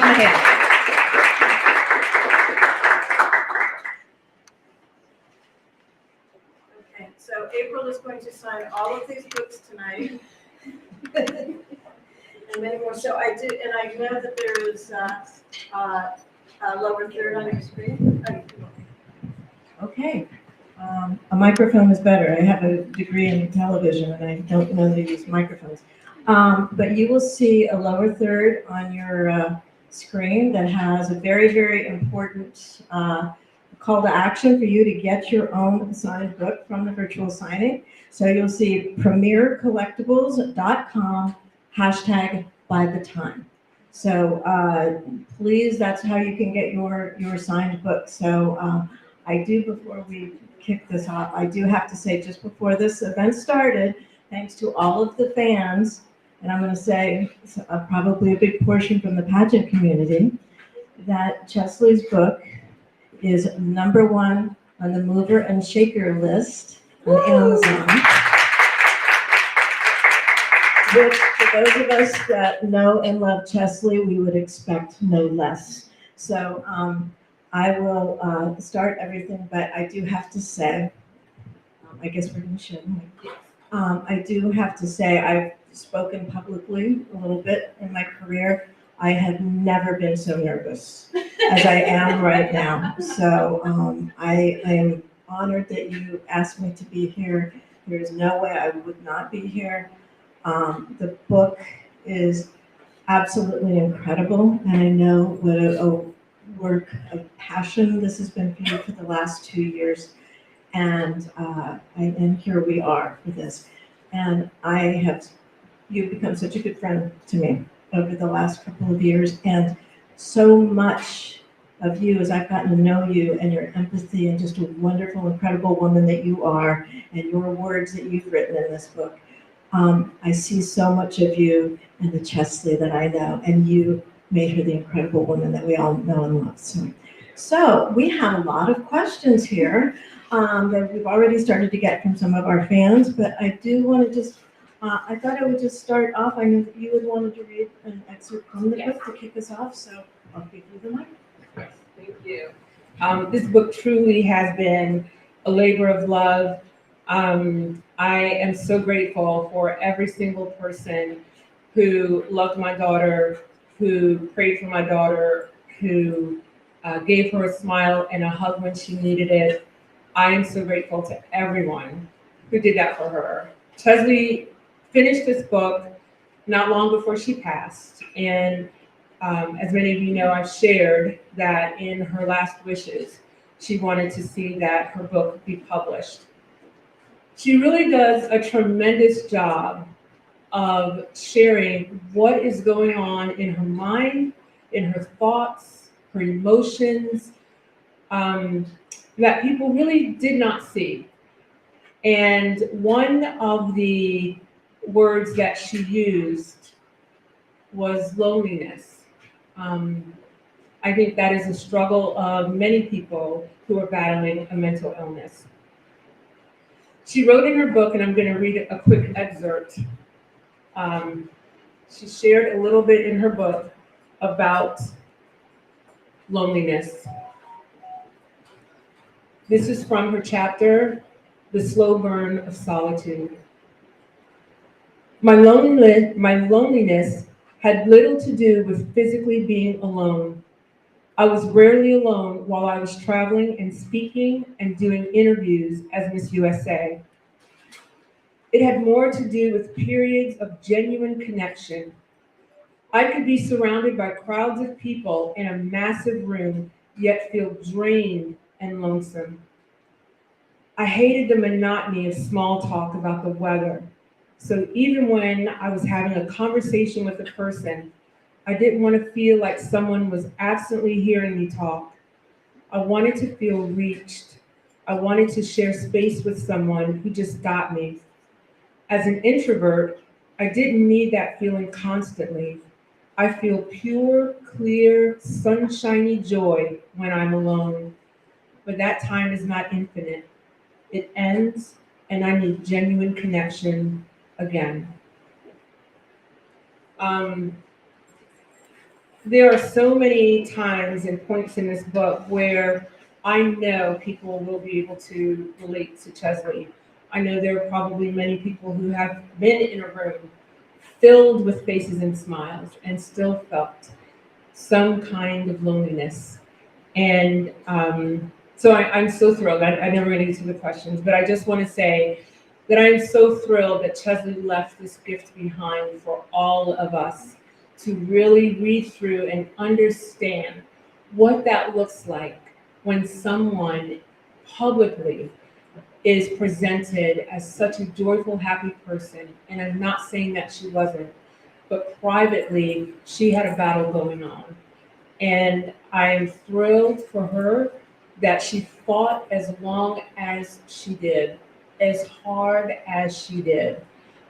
them a hand. Okay, so April is going to sign all of these books tonight. And many more. So I do, and I know that there is a lower third on your screen. Okay. A microphone is better. I have a degree in television and I don't know how to use microphones. But you will see a lower third on your screen that has a very, very important call to action for you to get your own signed book from the virtual signing. So you'll see premiercollectibles.com #bythetime. So please, that's how you can get your signed book. So I do, before we kick this off, I do have to say, just before this event started, thanks to all of the fans, and I'm going to say probably a big portion from the pageant community, that Cheslie's book is #1 on the mover and shaker list on Amazon. Which, for those of us that know and love Cheslie, we would expect no less. So I will start everything, but I do have to say, I guess we're going to show them. I do have to say, I've spoken publicly a little bit in my career. I have never been so nervous as I am right now. So I am honored that you asked me to be here. There is no way I would not be here. The book is absolutely incredible, and I know what a work of passion this has been for you for the last 2 years. And here we are for this. And you've become such a good friend to me over the last couple of years. And so much of you, as I've gotten to know you and your empathy and just a wonderful, incredible woman that you are, and your words that you've written in this book, I see so much of you in the Cheslie that I know, and you made her the incredible woman that we all know and love. So we have a lot of questions here that we've already started to get from some of our fans, but I do want to just, I thought I would just start off. I know that you had wanted to read an excerpt from the book to kick us off, so I'll give you the mic. Thank you. This book truly has been a labor of love. I am so grateful for every single person who loved my daughter, who prayed for my daughter, who gave her a smile and a hug when she needed it. I am so grateful to everyone who did that for her. Cheslie finished this book not long before she passed. And as many of you know, I've shared that in her last wishes, she wanted to see that her book be published. She really does a tremendous job of sharing what is going on in her mind, in her thoughts, her emotions, that people really did not see. And one of the words that she used was loneliness. I think that is a struggle of many people who are battling a mental illness. She wrote in her book, and I'm going to read a quick excerpt. She shared a little bit in her book about loneliness. This is from her chapter, The Slow Burn of Solitude. My loneliness had little to do with physically being alone. I was rarely alone while I was traveling and speaking and doing interviews as Miss USA. It had more to do with periods of genuine connection. I could be surrounded by crowds of people in a massive room, yet feel drained and lonesome. I hated the monotony of small talk about the weather. So even when I was having a conversation with a person, I didn't want to feel like someone was absently hearing me talk. I wanted to feel reached. I wanted to share space with someone who just got me. As an introvert, I didn't need that feeling constantly. I feel pure, clear, sunshiny joy when I'm alone. But that time is not infinite. It ends, and I need genuine connection again. there are so many times and points in this book where I know people will be able to relate to Cheslie. I know there are probably many people who have been in a room filled with faces and smiles and still felt some kind of loneliness. And so I'm so thrilled. I never get into the questions, but I just want to say that I'm so thrilled that Cheslie left this gift behind for all of us to really read through and understand what that looks like when someone publicly is presented as such a joyful, happy person. And I'm not saying that she wasn't, but privately, she had a battle going on. And I'm thrilled for her that she fought as long as she did, as hard as she did.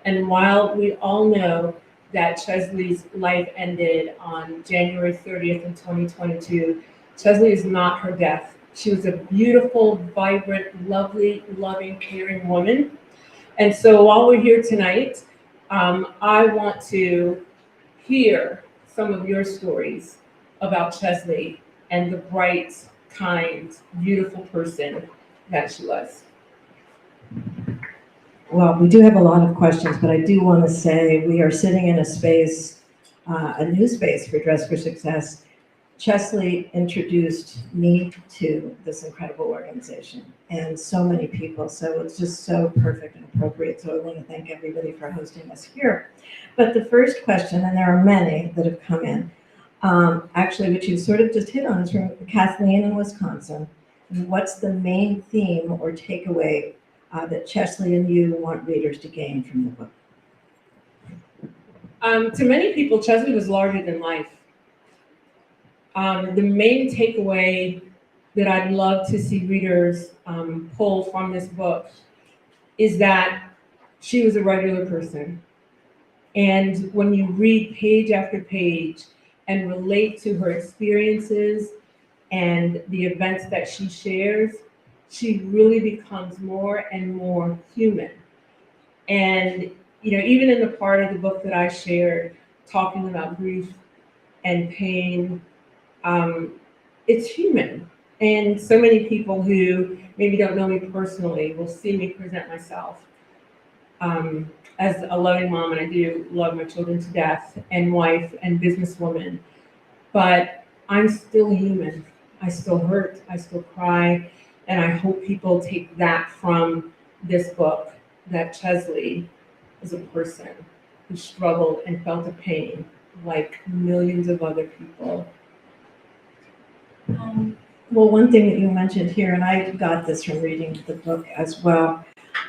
And while we all know that Cheslie's life ended on January 30th in 2022, Cheslie is not her death. She was a beautiful, vibrant, lovely, loving, caring woman. And so while we're here tonight, I want to hear some of your stories about Cheslie and the bright, kind, beautiful person that she was. Well, we do have a lot of questions, but I do want to say we are sitting in a space, a new space for Dress for Success. Cheslie introduced me to this incredible organization and so many people. So it's just so perfect and appropriate. So I want to thank everybody for hosting us here. But the first question, and there are many that have come in, actually, which you sort of just hit on, is from Kathleen in Wisconsin. What's the main theme or takeaway that Cheslie and you want readers to gain from the book? To many people, Cheslie was larger than life. The main takeaway that I'd love to see readers pull from this book is that she was a regular person. And when you read page after page and relate to her experiences and the events that she shares, she really becomes more and more human. And, even in the part of the book that I shared, talking about grief and pain, it's human. And so many people who maybe don't know me personally will see me present myself as a loving mom, and I do love my children to death, and wife and businesswoman. But I'm still human. I still hurt, I still cry, and I hope people take that from this book, that Cheslie is a person who struggled and felt a pain like millions of other people. Well, one thing that you mentioned here, and I got this from reading the book as well,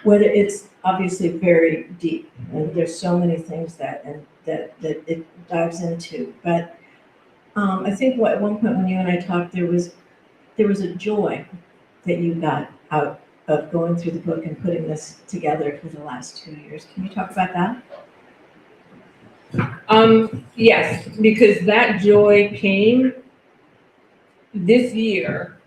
whether it's obviously very deep, and there's so many things that it dives into. But I think at one point when you and I talked, there was a joy that you got out of going through the book and putting this together for the last 2 years. Can you talk about that? Yes, because that joy came this year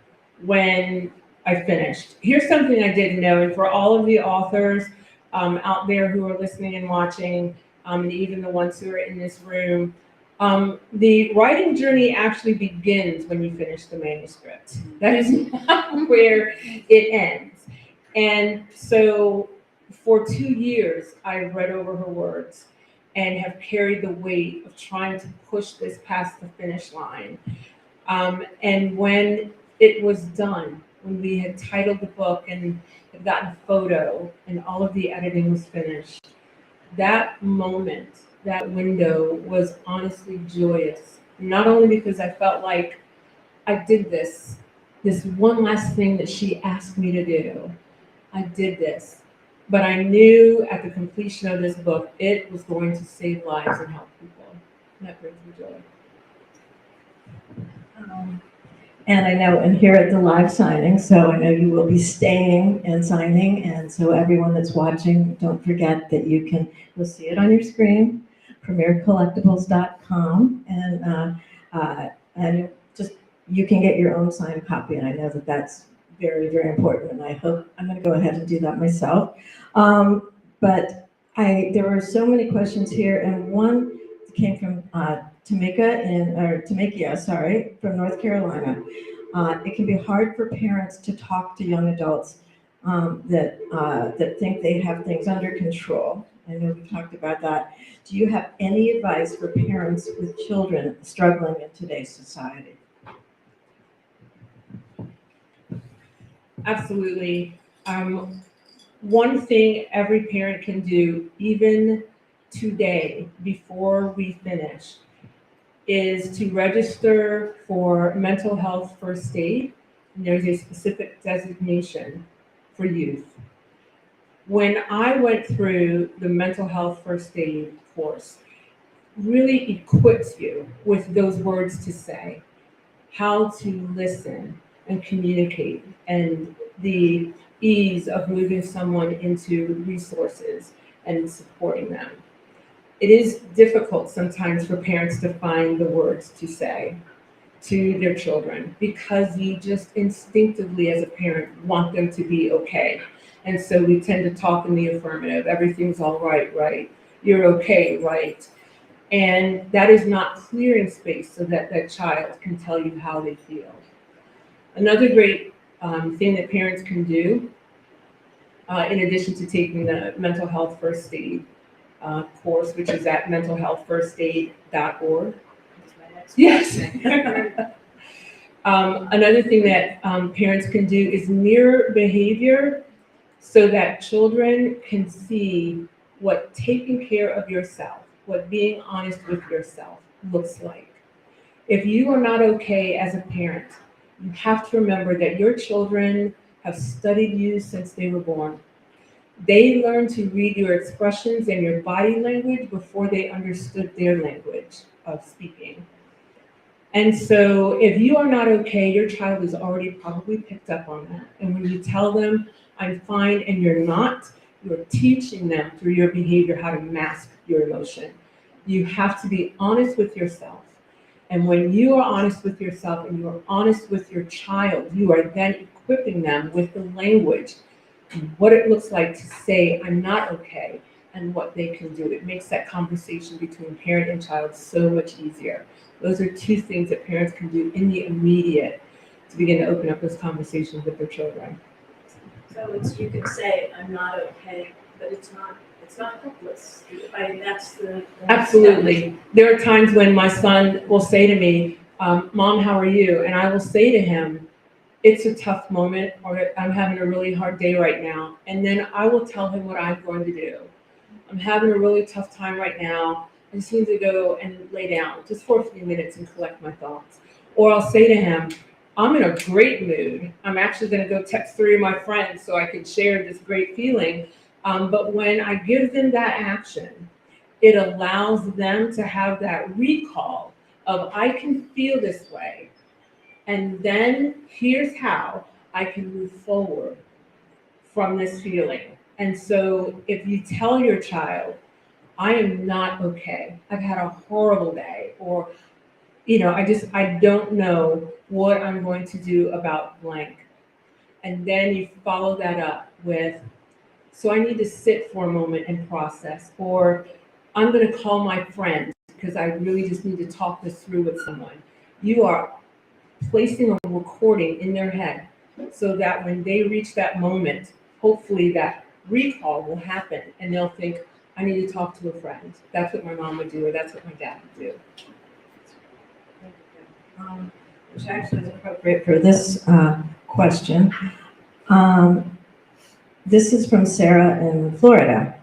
when I finished. Here's something I didn't know, and for all of the authors out there who are listening and watching, and even the ones who are in this room, the writing journey actually begins when you finish the manuscript. That is not where it ends. And so for 2 years, I've read over her words and have carried the weight of trying to push this past the finish line. And when it was done, when we had titled the book and had gotten a photo and all of the editing was finished, that moment, that window was honestly joyous. Not only because I felt like I did this one last thing that she asked me to do. I did this. But I knew at the completion of this book, it was going to save lives and help people. And that brings me joy. And I know, and here at the live signing, so I know you will be staying and signing, and so everyone that's watching, don't forget that you'll see it on your screen, premiercollectibles.com, and just, you can get your own signed copy, and I know that that's very, very important, and I hope, I'm gonna go ahead and do that myself. But there were so many questions here, and one came from Temecula, from North Carolina. It can be hard for parents to talk to young adults that think they have things under control. I know we talked about that. Do you have any advice for parents with children struggling in today's society? Absolutely. One thing every parent can do, even today, before we finish, is to register for mental health first aid. And there's a specific designation for youth. When I went through the mental health first aid course, really equips you with those words to say, how to listen and communicate, and the ease of moving someone into resources and supporting them. It is difficult sometimes for parents to find the words to say to their children because you just instinctively as a parent want them to be okay. And so we tend to talk in the affirmative. Everything's all right, right? You're okay, right? And that is not clearing space so that that child can tell you how they feel. Another great thing that parents can do, in addition to taking the mental health first aid course, which is at mentalhealthfirstaid.org. Yes. Another thing that parents can do is mirror behavior so that children can see what taking care of yourself, what being honest with yourself looks like. If you are not okay as a parent, you have to remember that your children have studied you since they were born. They learned to read your expressions and your body language before they understood their language of speaking. And so if you are not okay, your child has already probably picked up on that. And when you tell them, I'm fine, and you're not, you're teaching them through your behavior how to mask your emotion. You have to be honest with yourself. And when you are honest with yourself and you are honest with your child, you are then equipping them with the language, what it looks like to say, I'm not okay, and what they can do. It makes that conversation between parent and child so much easier. Those are two things that parents can do in the immediate to begin to open up those conversations with their children. So you can say, I'm not okay, but it's not hopeless. I mean, that's the Absolutely. There are times when my son will say to me, Mom, how are you? And I will say to him, it's a tough moment, or I'm having a really hard day right now. And then I will tell him what I'm going to do. I'm having a really tough time right now. I just need to go and lay down just for a few minutes and collect my thoughts. Or I'll say to him, I'm in a great mood. I'm actually going to go text 3 of my friends so I can share this great feeling. But when I give them that action, it allows them to have that recall of I can feel this way. And then here's how I can move forward from this feeling. And so if you tell your child, I am not okay, I've had a horrible day, or, I don't know what I'm going to do about blank. And then you follow that up with, so I need to sit for a moment and process, or I'm going to call my friend because I really just need to talk this through with someone. You are placing a recording in their head so that when they reach that moment, hopefully that recall will happen and they'll think, I need to talk to a friend. That's what my mom would do, or that's what my dad would do. Which actually is appropriate for this question. This is from Sarah in Florida.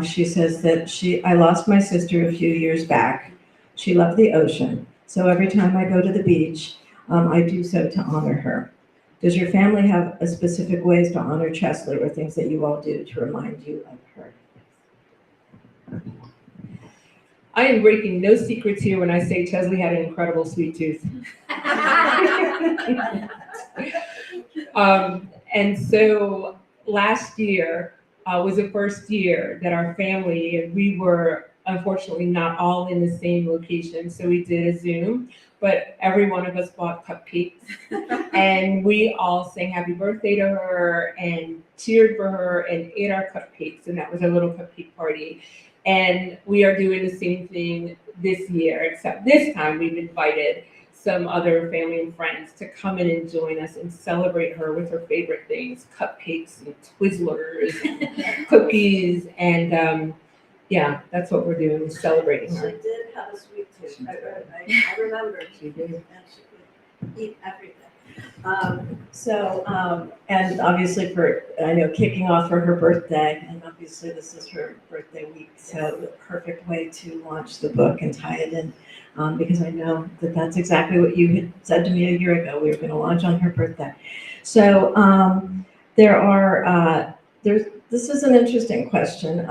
She says that I lost my sister a few years back. She loved the ocean. So every time I go to the beach, I do so to honor her. Does your family have a specific ways to honor Cheslie, or things that you all do to remind you of her? I am breaking no secrets here when I say Cheslie had an incredible sweet tooth. And so last year was the first year that our family, we were unfortunately not all in the same location, so we did a Zoom, but every one of us bought cupcakes and we all sang happy birthday to her and cheered for her and ate our cupcakes, and that was our little cupcake party. And we are doing the same thing this year, except this time we've invited some other family and friends to come in and join us and celebrate her with her favorite things, cupcakes and Twizzlers, and cookies, and yeah, that's what we're doing, is celebrating She her. did have a sweet tooth. She did. I remember. She did. And she could eat everything. And obviously I know kicking off for her birthday, and obviously this is her birthday week, so the perfect way to launch the book and tie it in, because I know that that's exactly what you had said to me a year ago, we were gonna launch on her birthday. So, this is an interesting question.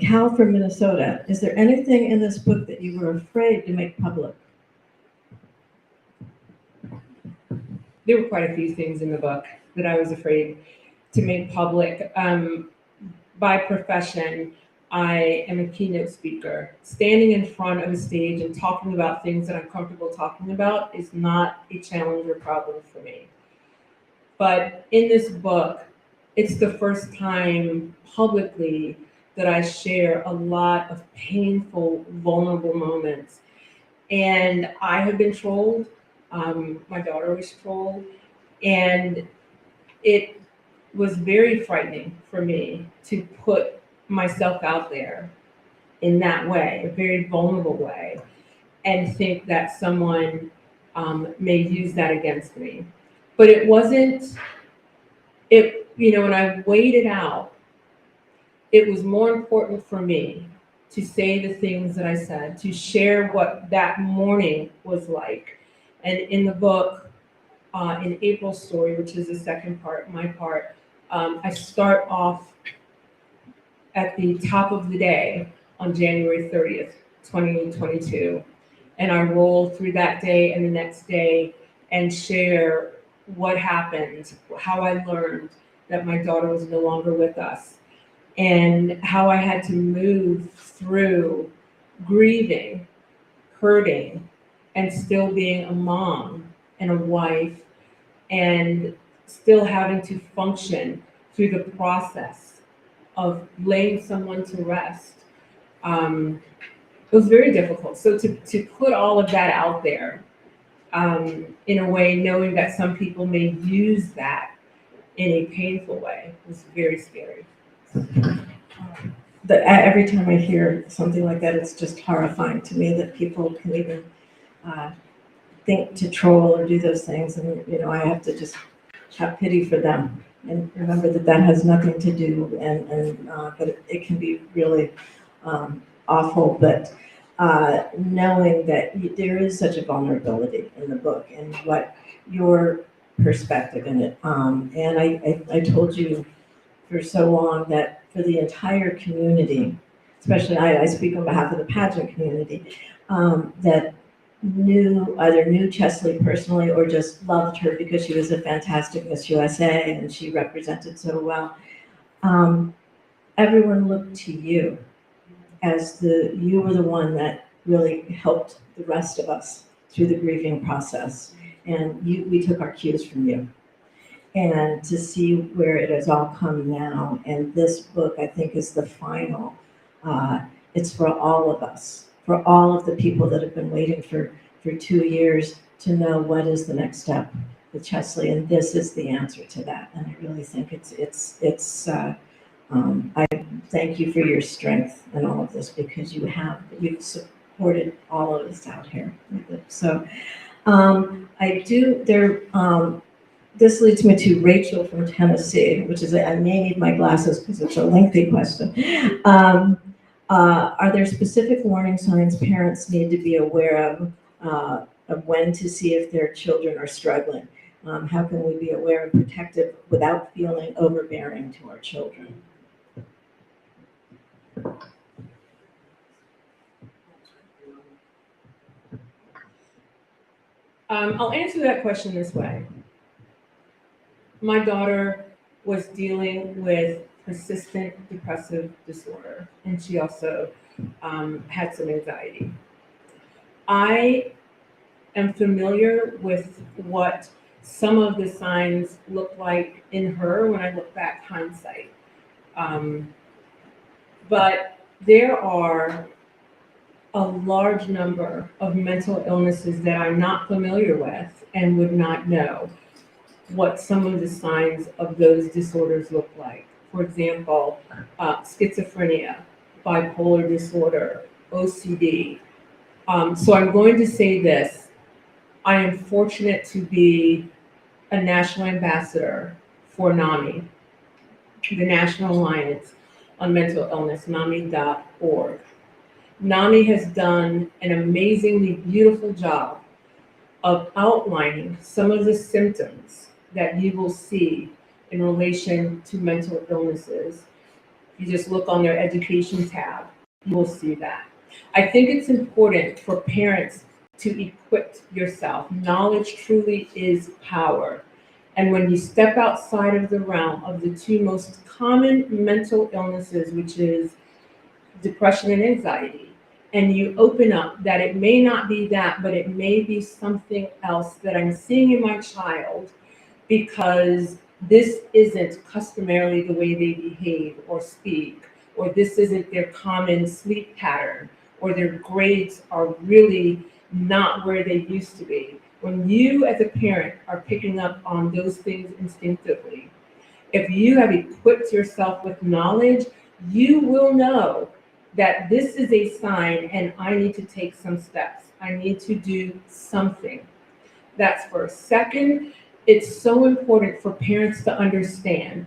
Cal from Minnesota, is there anything in this book that you were afraid to make public? There were quite a few things in the book that I was afraid to make public. By profession, I am a keynote speaker. Standing in front of a stage and talking about things that I'm comfortable talking about is not a challenge or problem for me. But in this book, it's the first time publicly that I share a lot of painful, vulnerable moments. And I have been trolled. My daughter was trolled, and it was very frightening for me to put myself out there in that way, a very vulnerable way, and think that someone may use that against me. But it wasn't, when I weighed it out, it was more important for me to say the things that I said, to share what that morning was like. And in the book, in April's story, which is the second part, my part, I start off at the top of the day on January 30th, 2022. And I roll through that day and the next day and share what happened, how I learned that my daughter was no longer with us, and how I had to move through grieving, hurting, and still being a mom and a wife, and still having to function through the process of laying someone to rest. It was very difficult. So to put all of that out there, in a way, knowing that some people may use that in a painful way, was very scary. Every time I hear something like that, it's just horrifying to me that people can even think to troll or do those things, and I have to just have pity for them and remember that that has nothing to do, but it can be really awful. But knowing that there is such a vulnerability in the book and what your perspective in it, and I told you for so long that for the entire community, especially I speak on behalf of the pageant community, that either knew Cheslie personally or just loved her because she was a fantastic Miss USA and she represented so well. Everyone looked to you as you were the one that really helped the rest of us through the grieving process, and we took our cues from you. And to see where it has all come now, and this book, I think, is the final. It's for all of us, for all of the people that have been waiting for 2 years to know what is the next step with Cheslie, and this is the answer to that. And I really think I thank you for your strength in all of this, because you've supported all of us out here with it. So this leads me to Rachel from Tennessee, which is, I may need my glasses because it's a lengthy question. Are there specific warning signs parents need to be aware of when to see if their children are struggling? How can we be aware and protective without feeling overbearing to our children? I'll answer that question this way. My daughter was dealing with persistent depressive disorder, and she also had some anxiety. I am familiar with what some of the signs look like in her when I look back hindsight. But there are a large number of mental illnesses that I'm not familiar with and would not know what some of the signs of those disorders look like. For example, schizophrenia, bipolar disorder, OCD. So I'm going to say this. I am fortunate to be a national ambassador for NAMI, the National Alliance on Mental Illness, NAMI.org. NAMI has done an amazingly beautiful job of outlining some of the symptoms that you will see in relation to mental illnesses. You just look on their education tab, you will see that. I think it's important for parents to equip yourself. Knowledge truly is power. And when you step outside of the realm of the two most common mental illnesses, which is depression and anxiety, and you open up that it may not be that, but it may be something else that I'm seeing in my child because this isn't customarily the way they behave or speak, or this isn't their common sleep pattern, or their grades are really not where they used to be. When you as a parent are picking up on those things instinctively, if you have equipped yourself with knowledge, you will know that this is a sign and I need to take some steps. I need to do something. That's first. Second, it's so important for parents to understand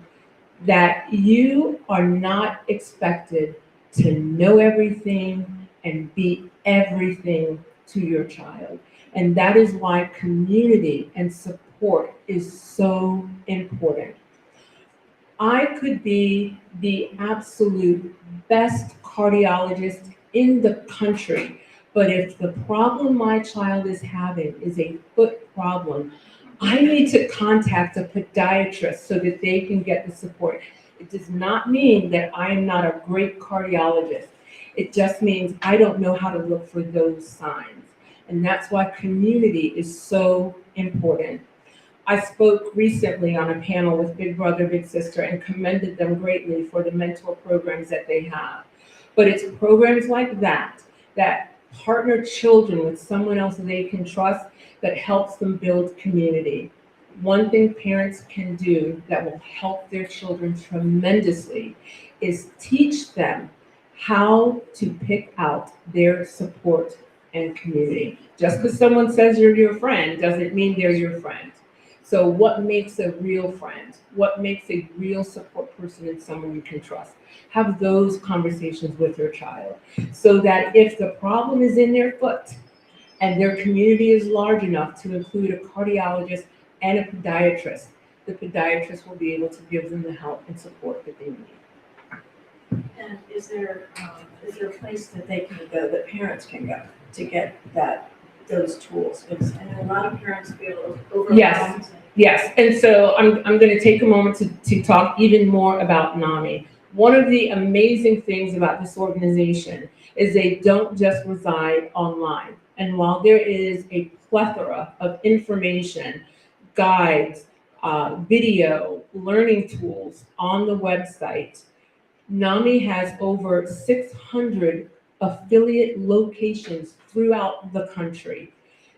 that you are not expected to know everything and be everything to your child. And that is why community and support is so important. I could be the absolute best cardiologist in the country, but if the problem my child is having is a foot problem, I need to contact a podiatrist so that they can get the support. It does not mean that I am not a great cardiologist. It just means I don't know how to look for those signs. And that's why community is so important. I spoke recently on a panel with Big Brother, Big Sister and commended them greatly for the mentor programs that they have. But it's programs like that that partner children with someone else they can trust that helps them build community. One thing parents can do that will help their children tremendously is teach them how to pick out their support and community. Just because someone says you're your friend doesn't mean they're your friend. So what makes a real friend? What makes a real support person and someone you can trust? Have those conversations with your child so that if the problem is in their foot and their community is large enough to include a cardiologist and a podiatrist, the podiatrist will be able to give them the help and support that they need. And is there a place that they can go, that parents can go to get those tools? Because I know a lot of parents feel overwhelmed. Yes, and so I'm going to take a moment to talk even more about NAMI. One of the amazing things about this organization is they don't just reside online. And while there is a plethora of information, guides, video, learning tools on the website, NAMI has over 600 affiliate locations throughout the country.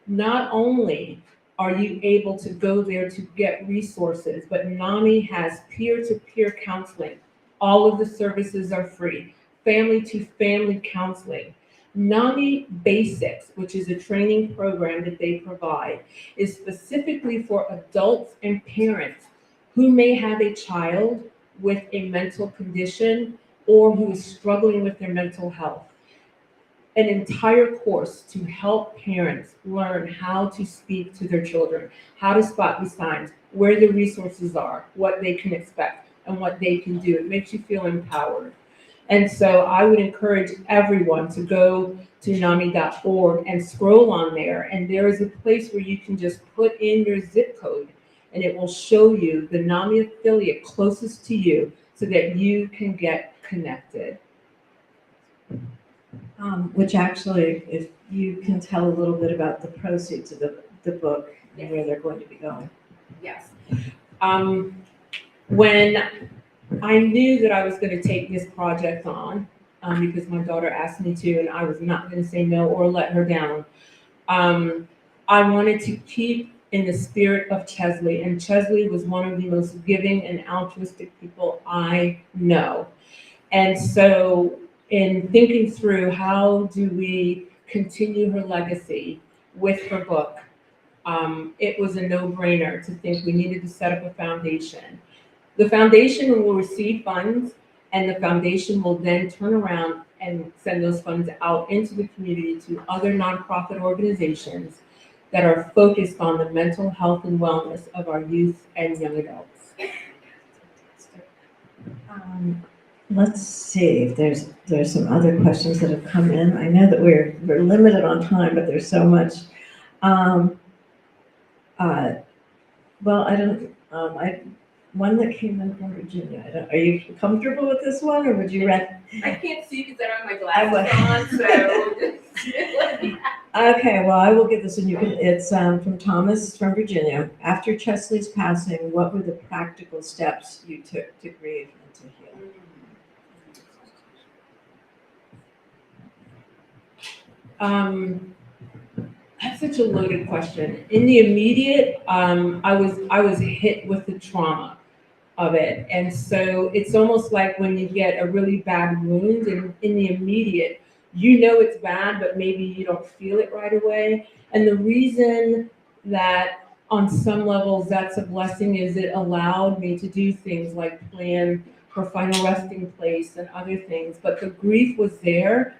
Not only are you able to go there to get resources, but NAMI has peer-to-peer counseling. All of the services are free. Family-to-family counseling. NAMI Basics, which is a training program that they provide, is specifically for adults and parents who may have a child with a mental condition or who is struggling with their mental health. An entire course to help parents learn how to speak to their children, how to spot the signs, where the resources are, what they can expect, and what they can do. It makes you feel empowered. And so I would encourage everyone to go to NAMI.org and scroll on there. And there is a place where you can just put in your zip code and it will show you the NAMI affiliate closest to you so that you can get connected. Which actually, if you can tell a little bit about the proceeds of the book and where they're going to be going. Yes. When I knew that I was going to take this project on, because my daughter asked me to, and I was not going to say no or let her down. I wanted to keep in the spirit of Cheslie, and Cheslie was one of the most giving and altruistic people I know. And so in thinking through how do we continue her legacy with her book, it was a no-brainer to think we needed to set up a foundation. The foundation will receive funds, and the foundation will then turn around and send those funds out into the community to other nonprofit organizations that are focused on the mental health and wellness of our youth and young adults. Let's see if there's some other questions that have come in. I know that we're limited on time, but there's so much. Well, I don't. One that came in from Virginia. Are you comfortable with this one, or would you rather? I can't see because I don't have my glasses on, so. Okay, well, I will get this one. It's from Thomas from Virginia. After Cheslie's passing, what were the practical steps you took to grieve and to heal? That's such a loaded question. In the immediate, I was hit with the trauma of it, and so it's almost like when you get a really bad wound, and in the immediate, you know it's bad, but maybe you don't feel it right away. And the reason that on some levels that's a blessing is it allowed me to do things like plan her final resting place and other things. But the grief was there.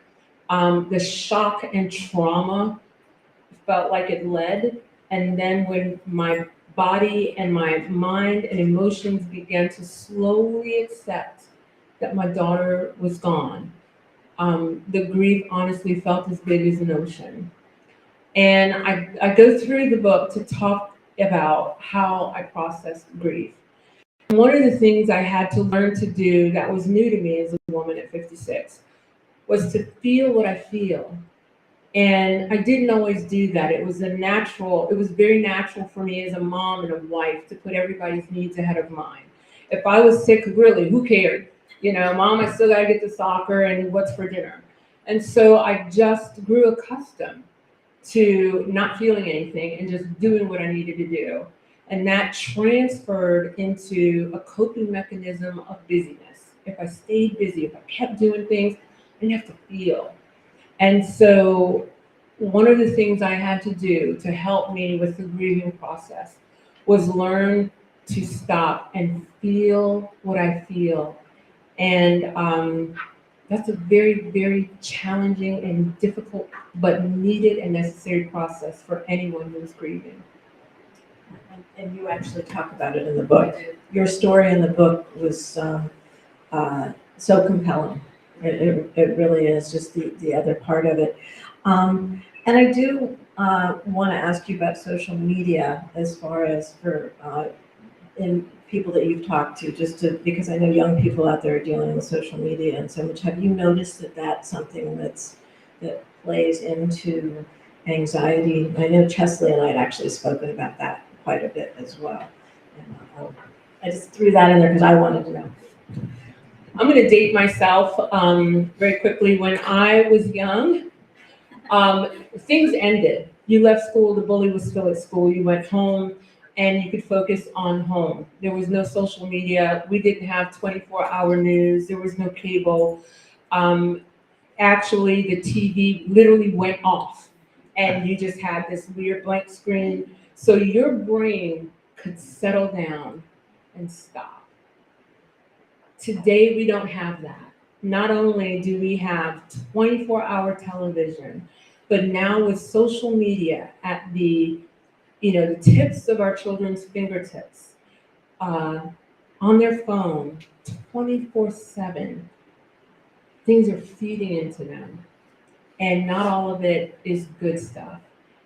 The shock and trauma felt like it led. And then when my body and my mind and emotions began to slowly accept that my daughter was gone, the grief honestly felt as big as an ocean. And I go through the book to talk about how I processed grief. And one of the things I had to learn to do that was new to me as a woman at 56 was to feel what I feel. And I didn't always do that. It was very natural for me as a mom and a wife to put everybody's needs ahead of mine. If I was sick, really, who cared? You know, Mom, I still gotta get to soccer and what's for dinner. And so I just grew accustomed to not feeling anything and just doing what I needed to do. And that transferred into a coping mechanism of busyness. If I stayed busy, if I kept doing things, I didn't have to feel. And so one of the things I had to do to help me with the grieving process was learn to stop and feel what I feel. And that's a very, very challenging and difficult, but needed and necessary process for anyone who's grieving. And you actually talk about it in the book. Your story in the book was so compelling. It really is, just the other part of it. And I do want to ask you about social media as far as for in people that you've talked to, because I know young people out there are dealing with social media and so much. Have you noticed that that's something that plays into anxiety? I know Cheslie and I had actually spoken about that quite a bit as well. And I just threw that in there because I wanted to know. I'm going to date myself very quickly. When I was young, things ended. You left school, the bully was still at school, you went home, and you could focus on home. There was no social media. We didn't have 24-hour news. There was no cable. Actually, the TV literally went off, and you just had this weird blank screen. So your brain could settle down and stop. Today, we don't have that. Not only do we have 24-hour television, but now with social media at the tips of our children's fingertips, on their phone, 24/7, things are feeding into them. And not all of it is good stuff.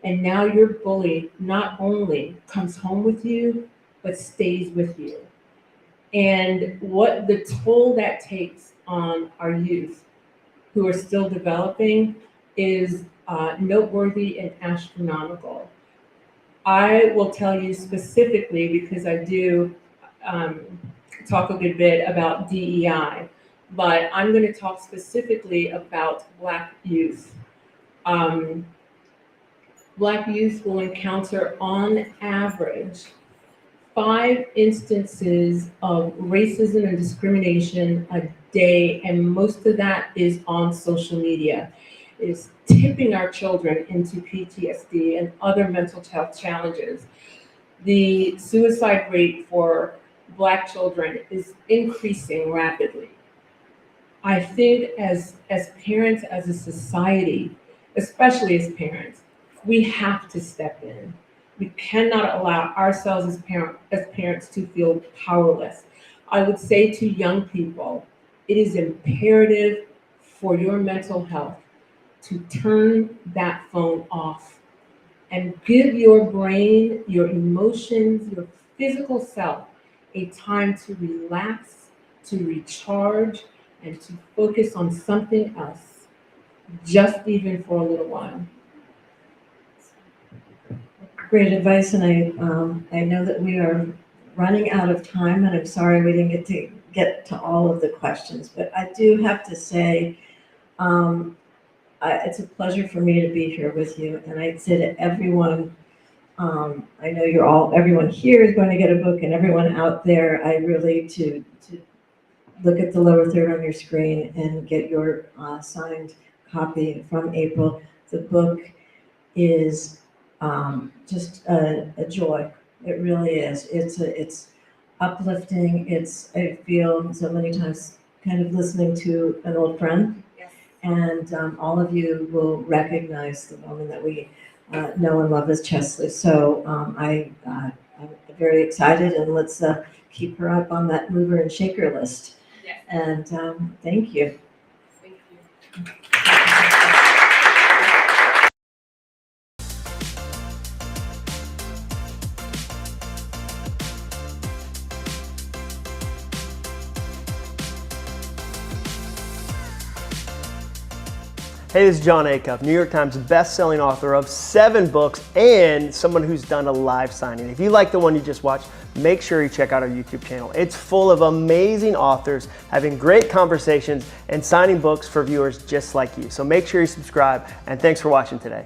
And now your bully not only comes home with you, but stays with you. And what the toll that takes on our youth who are still developing is noteworthy and astronomical. I will tell you specifically, because I do talk a good bit about DEI. but I'm going to talk specifically about Black youth. Black youth will encounter, on average, 5 instances of racism and discrimination a day, and most of that is on social media. It is tipping our children into PTSD and other mental health challenges. The suicide rate for Black children is increasing rapidly. I think as parents, as a society, especially as parents, we have to step in. We cannot allow ourselves as parents to feel powerless. I would say to young people, it is imperative for your mental health to turn that phone off and give your brain, your emotions, your physical self a time to relax, to recharge, and to focus on something else, just even for a little while. Great advice, and I know that we are running out of time, and I'm sorry we didn't get to all of the questions, but I do have to say, it's a pleasure for me to be here with you, and I'd say to everyone, I know everyone here is going to get a book, and everyone out there, I really to look at the lower third on your screen and get your signed copy from April. The book is just a joy. It really is. It's uplifting. I feel so many times kind of listening to an old friend. Yes. And all of you will recognize the woman that we know and love as Cheslie. So I'm very excited, and let's keep her up on that mover and shaker list. Yes. And thank you. Thank you. Hey, this is John Acuff, New York Times best-selling author of 7 books and someone who's done a live signing. If you like the one you just watched, make sure you check out our YouTube channel. It's full of amazing authors having great conversations and signing books for viewers just like you. So make sure you subscribe, and thanks for watching today.